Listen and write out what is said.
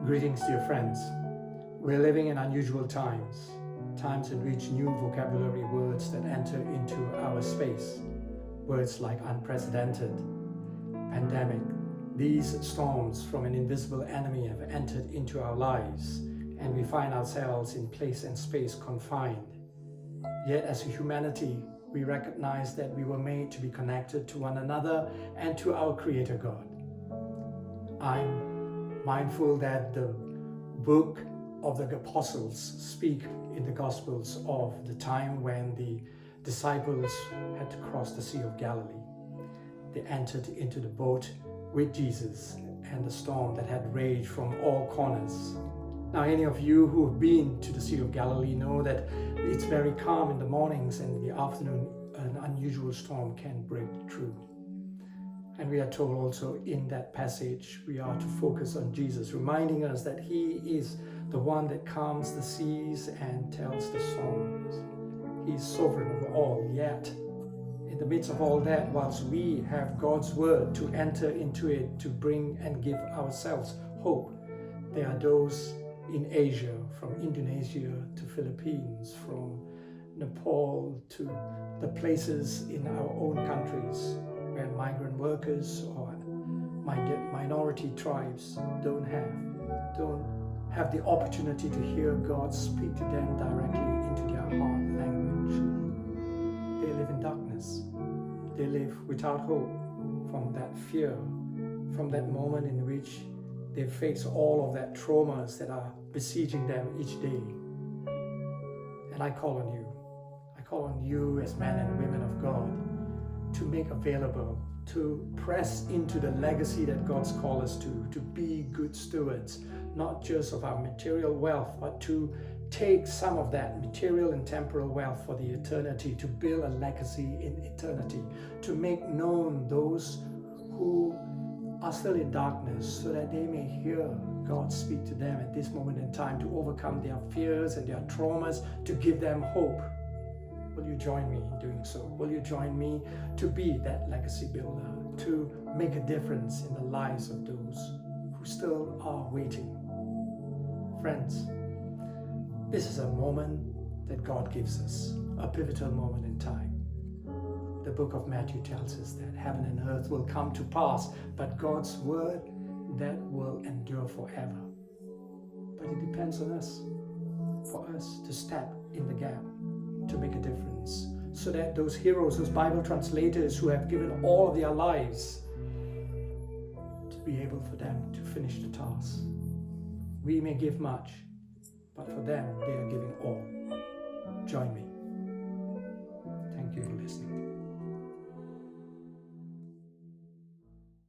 Greetings, dear friends. We're living in unusual times, times in which new vocabulary words that enter into our space, words like unprecedented, pandemic. These storms from an invisible enemy have entered into our lives, and we find ourselves in place and space confined. Yet as a humanity, we recognize that we were made to be connected to one another and to our Creator God. I'm mindful that the book of the Apostles speak in the Gospels of the time when the disciples had to cross the Sea of Galilee. They entered into the boat with Jesus and the storm that had raged from all corners. Now, any of you who have been to the Sea of Galilee know that it's very calm in the mornings, and in the afternoon an unusual storm can break through. And we are told also in that passage we are to focus on Jesus, reminding us that He is the one that calms the seas and tells the storms. He is sovereign over all, yet in the midst of all that, whilst we have God's word to enter into it, to bring and give ourselves hope, there are those in Asia, from Indonesia to Philippines, from Nepal to the places in our own countries where migrant workers or minority tribes don't have the opportunity to hear God speak to them directly into their heart language. They live in darkness. They live without hope from that fear, from that moment in which they face all of that traumas that are besieging them each day. And I call on you as men and women of God to make available, to press into the legacy that God's called us to be good stewards, not just of our material wealth, but to take some of that material and temporal wealth for the eternity, to build a legacy in eternity, to make known those who are still in darkness so that they may hear God speak to them at this moment in time, to overcome their fears and their traumas, to give them hope. Will you join me in doing so? Will you join me to be that legacy builder, to make a difference in the lives of those who still are waiting? Friends, this is a moment that God gives us, a pivotal moment in time. The book of Matthew tells us that heaven and earth will come to pass, but God's word, that will endure forever. But it depends on us, for us to step in the gap, to make a difference, so that those heroes, those Bible translators who have given all of their lives, to be able for them to finish the task. We may give much, but for them, they are giving all.